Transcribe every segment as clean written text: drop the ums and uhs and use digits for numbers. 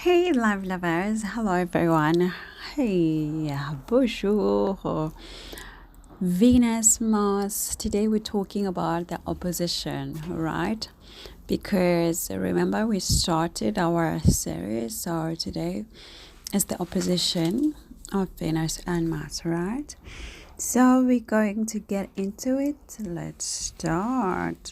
Hey, love lovers. Hello, everyone. Hey, bonjour. Venus, Mars. Today we're talking about the opposition, right? Because remember, we started our series, so today is the opposition of Venus and Mars, right? So we're going to get into it. Let's start.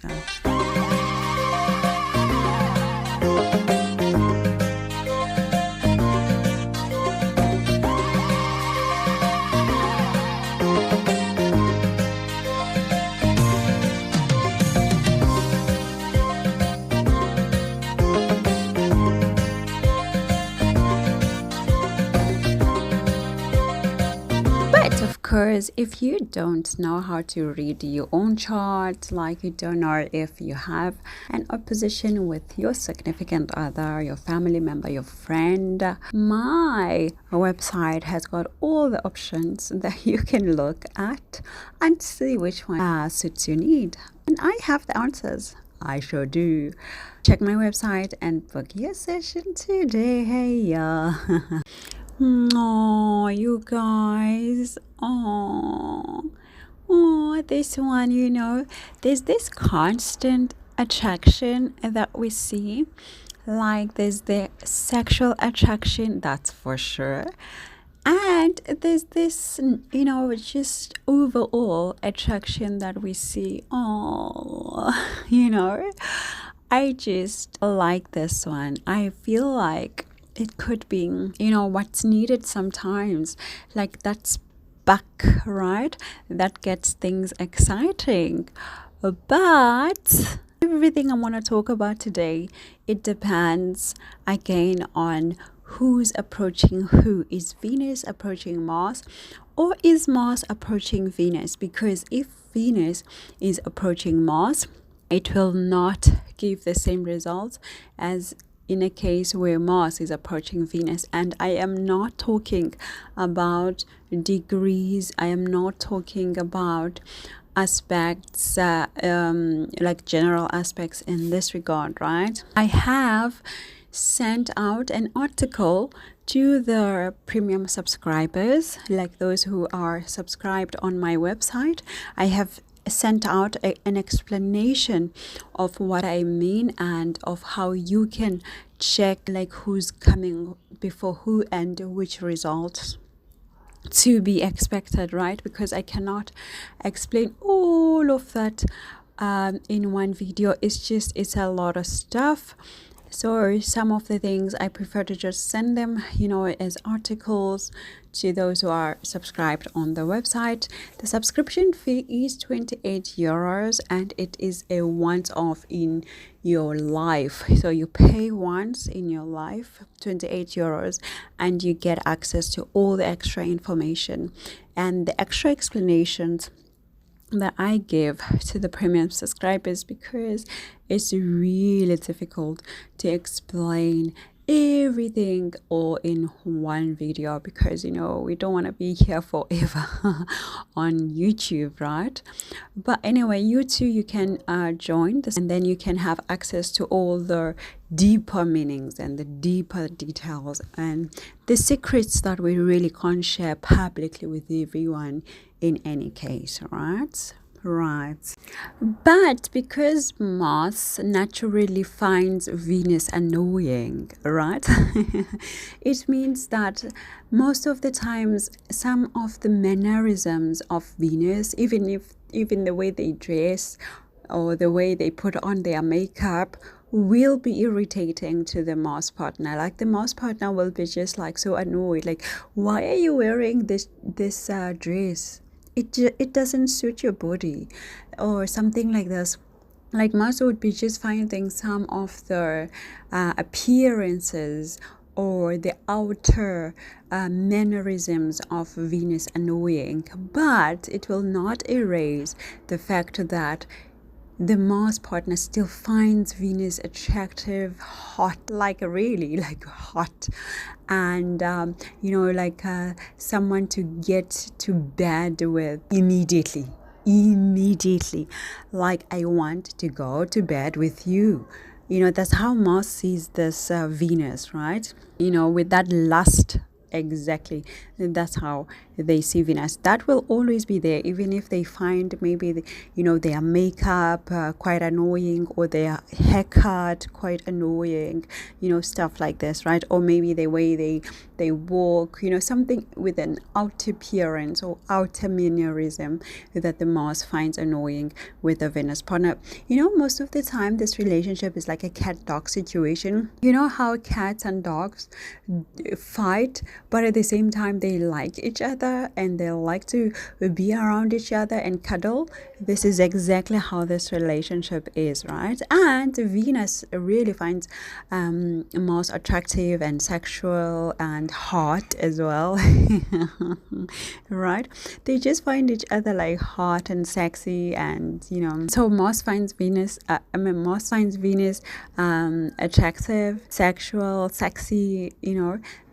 But of course, if you don't know how to read your own chart, like you don't know if you have an opposition with your significant other, your family member, your friend, my website has got all the options that you can look at and see which one suits your need. And I have the answers. I sure do. Check my website and book your session today. Hey, Oh, you guys. Oh, this one, there's this constant attraction that we see. Like there's the sexual attraction, that's for sure. And there's this, just overall attraction that we see. I just like this one. I feel like it could be, what's needed sometimes. Like that spark, right? That gets things exciting. But everything I want to talk about today, it depends again on who's approaching who. Is Venus approaching Mars, or is Mars approaching Venus? Because if Venus is approaching Mars, it will not give the same results as in a case where Mars is approaching Venus. And I am not talking about degrees. I am not talking about aspects, like general aspects in this regard, right? I have sent out an article to the premium subscribers, like those who are subscribed on my website. I have sent out an explanation of what I mean and of how you can check like who's coming before who and which results to be expected, right? Because I cannot explain all of that in one video. It's a lot of stuff. So some of the things I prefer to just send them, as articles to those who are subscribed on the website. The subscription fee is 28 euros and it is a once-off in your life. So you pay once in your life, 28 euros, and you get access to all the extra information and the extra explanations that I give to the premium subscribers, because it's really difficult to explain everything all in one video, because we don't want to be here forever on YouTube, right? But anyway, you too, you can join this, and then you can have access to all the deeper meanings and the deeper details and the secrets that we really can't share publicly with everyone in any case, right? But because Mars naturally finds Venus annoying, right? It means that most of the times some of the mannerisms of Venus, even the way they dress or the way they put on their makeup, will be irritating to the Mars partner. Like the Mars partner will be just like so annoyed, like, why are you wearing this dress? It doesn't suit your body, or something like this. Like Mars would be just finding some of the appearances or the outer mannerisms of Venus annoying, but it will not erase the fact that the Mars partner still finds Venus attractive, hot, like really like hot, and someone to get to bed with immediately. Like, I want to go to bed with you. That's how Mars sees this Venus, right? With that lust. Exactly. That's how they see Venus. That will always be there, even if they find maybe, their makeup quite annoying, or their haircut quite annoying, stuff like this, right? Or maybe the way they walk, something with an outer appearance or outer mannerism that the Mars finds annoying with the Venus partner. Most of the time, this relationship is like a cat-dog situation. You know how cats and dogs fight, but at the same time they like each other and they like to be around each other and cuddle. This is exactly how this relationship is, right? And Venus really finds Mars attractive and sexual and hot as well. Right? They just find each other like hot and sexy, and so Mars finds Venus attractive, sexual, sexy,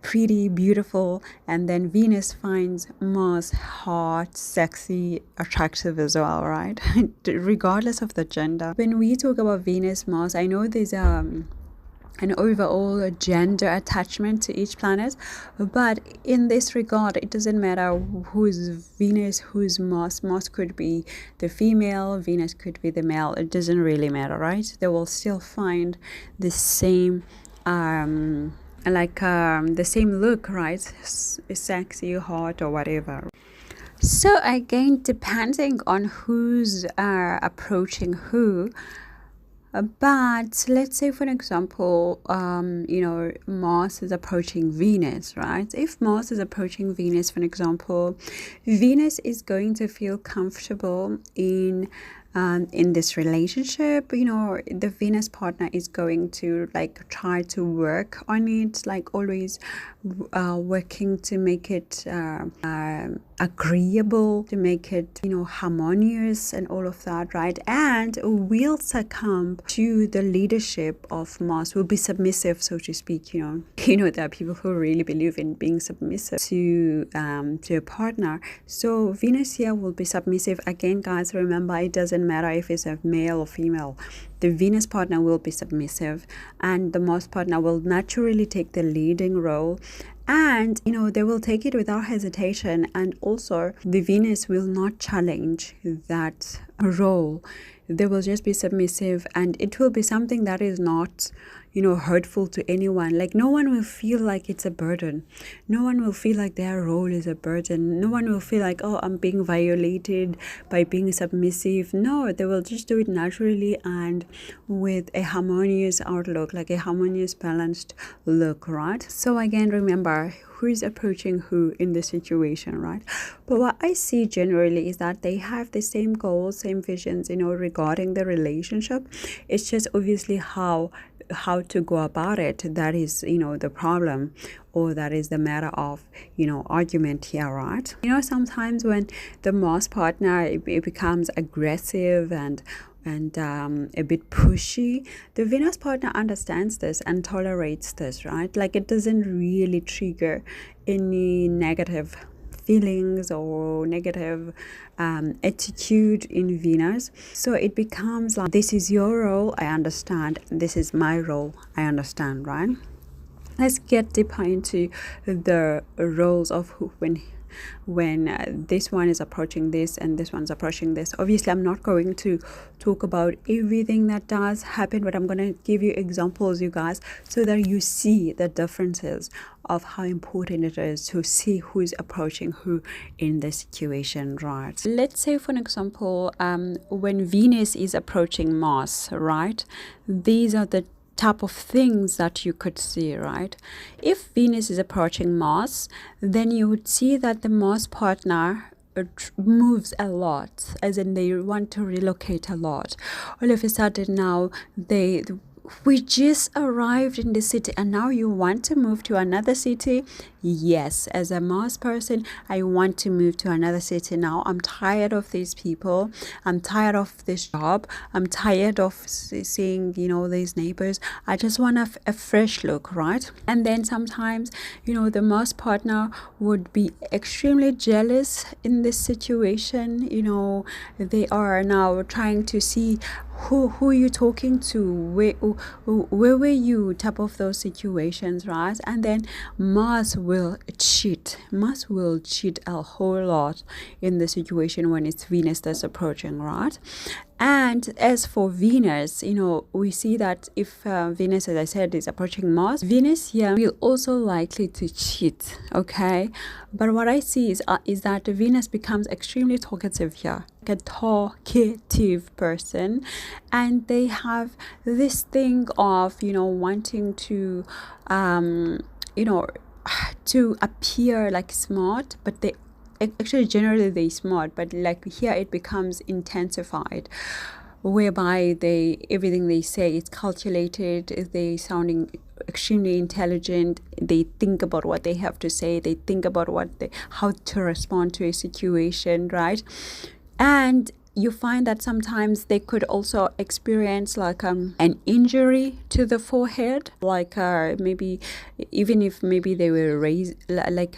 pretty, beautiful, and then Venus finds Mars hot, sexy, attractive as well, right? Regardless of the gender. When we talk about Venus, Mars, I know there's an overall gender attachment to each planet, but in this regard, it doesn't matter who's Venus, who's Mars. Mars could be the female, Venus could be the male. It doesn't really matter, right? They will still find the same the same look, right? Sexy, hot, or whatever. So again, depending on who's approaching who, but let's say, for example, Mars is approaching Venus, right? If Mars is approaching Venus, for example, Venus is going to feel comfortable in this relationship. The Venus partner is going to try to work on it, always working to make it agreeable, to make it harmonious and all of that, right? And will succumb to the leadership of Mars, will be submissive, so to speak. There are people who really believe in being submissive to a partner. So Venus here will be submissive. Again, guys, remember, it doesn't matter if it's a male or female. The Venus partner will be submissive, and the Mars partner will naturally take the leading role. And they will take it without hesitation, and also the Venus will not challenge that role. They will just be submissive, and it will be something that is not hurtful to anyone. No one will feel like it's a burden. No one will feel like their role is a burden. No one will feel like, oh, I'm being violated by being submissive. No, they will just do it naturally and with a harmonious outlook, like a harmonious, balanced look, right? So again, remember, who is approaching who in this situation, right? But what I see generally is that they have the same goals, same visions, regarding the relationship. It's just obviously how to go about it that is the problem, or that is the matter of argument here, right? Sometimes when the Mars partner it becomes aggressive and a bit pushy, the Venus partner understands this and tolerates this, right? It doesn't really trigger any negative feelings or negative attitude in Venus. So it becomes like, this is your role, I understand. This is my role, I understand, right? Let's get deeper into the roles of who when this one is approaching this and this one's approaching this. Obviously, I'm not going to talk about everything that does happen, but I'm going to give you examples, you guys, so that you see the differences of how important it is to see who's approaching who in this situation, right? Let's say, for example, when Venus is approaching Mars, right? These are the type of things that you could see, right? If Venus is approaching Mars, then you would see that the Mars partner moves a lot, as in they want to relocate a lot. All of a sudden now we just arrived in the city and now you want to move to another city. yes, as a Mars person, I want to move to another city now. I'm tired of these people. I'm tired of this job. I'm tired of seeing, these neighbors. I just want a fresh look, right? And then sometimes, the Mars partner would be extremely jealous in this situation. They are now trying to see who you talking to, where were you, type of those situations, right? And then Mars will cheat a whole lot in the situation when it's Venus that's approaching, right? And as for Venus, we see that if Venus, as I said, is approaching Mars, Venus here will also likely to cheat, okay? But what I see is that Venus becomes extremely talkative here, like a talkative person, and they have this thing of, wanting to, to appear like smart, but they actually generally they smart, but like here it becomes intensified, whereby everything they say is calculated, they sounding extremely intelligent, they think about what they have to say, they think about how to respond to a situation, right? And you find that sometimes they could also experience like an injury to the forehead, like maybe even if maybe they were raised like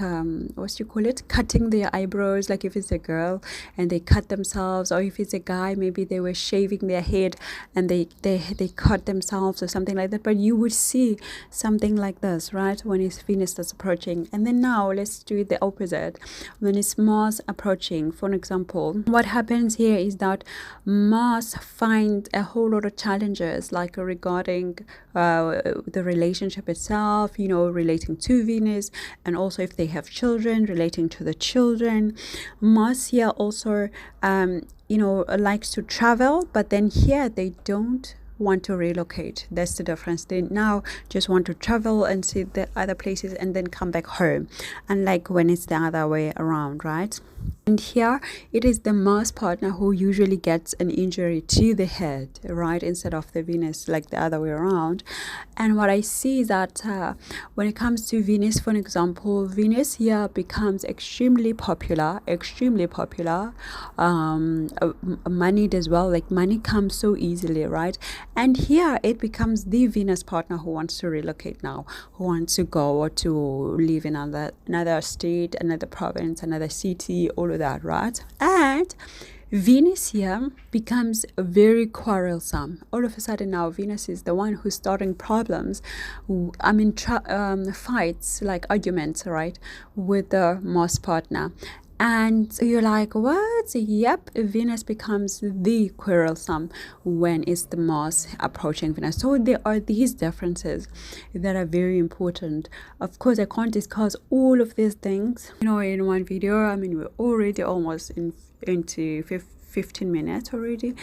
what you call it, cutting their eyebrows, like if it's a girl and they cut themselves, or if it's a guy maybe they were shaving their head and they cut themselves or something like that. But you would see something like this, right, when it's Venus that's approaching. And then now let's do the opposite. When it's Mars approaching, for an example, what happens here is that Mars finds a whole lot of challenges, like regarding the relationship itself, relating to Venus, and also if they have children, relating to the children. Mars here also, likes to travel, but then here they don't want to relocate. That's the difference. They now just want to travel and see the other places and then come back home, unlike when it's the other way around, right? And here it is the Mars partner who usually gets an injury to the head, right, instead of the Venus, like the other way around. And what I see is that when it comes to Venus, for example, Venus here becomes extremely popular, moneyed as well. Like money comes so easily, right? And here it becomes the Venus partner who wants to relocate now, who wants to go or to live in another state, another province, another city, all of that, right? And Venus here becomes very quarrelsome. All of a sudden now Venus is the one who's starting problems, fights, like arguments, right, with the Mars partner. And you're like, what? Yep, Venus becomes the quarrelsome when it's the Mars approaching Venus. So there are these differences that are very important. Of course, I can't discuss all of these things, in one video. I mean, we're already almost into 15 minutes already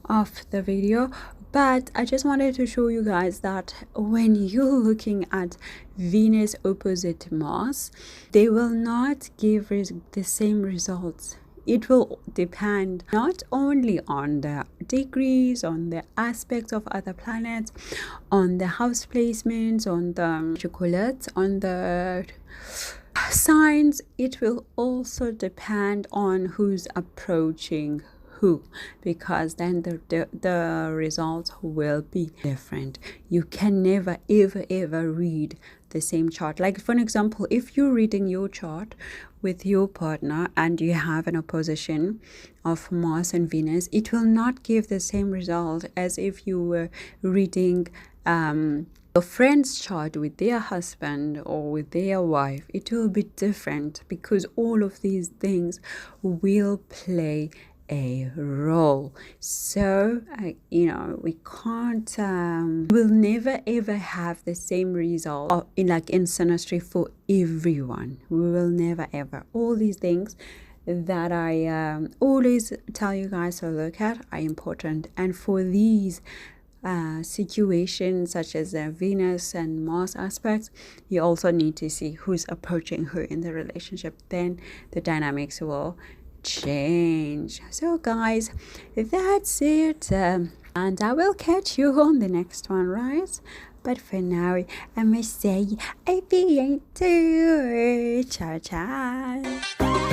of the video. But I just wanted to show you guys that when you're looking at Venus opposite Mars, they will not give the same results. It will depend not only on the degrees, on the aspects of other planets, on the house placements, on the signs. It will also depend on who's approaching who, because then the results will be different. You can never ever read the same chart. Like for an example, if you're reading your chart with your partner and you have an opposition of Mars and Venus, it will not give the same result as if you were reading your friend's chart with their husband or with their wife. It will be different because all of these things will play a role. So we can't we'll never ever have the same result in Synastry for everyone. We will never ever. All these things that I always tell you guys to look at are important, and for these situations such as Venus and Mars aspects, you also need to see who's approaching who in the relationship. Then the dynamics will change. So guys, that's it, and I will catch you on the next one, right? But for now, I must say, I be into ciao ciao.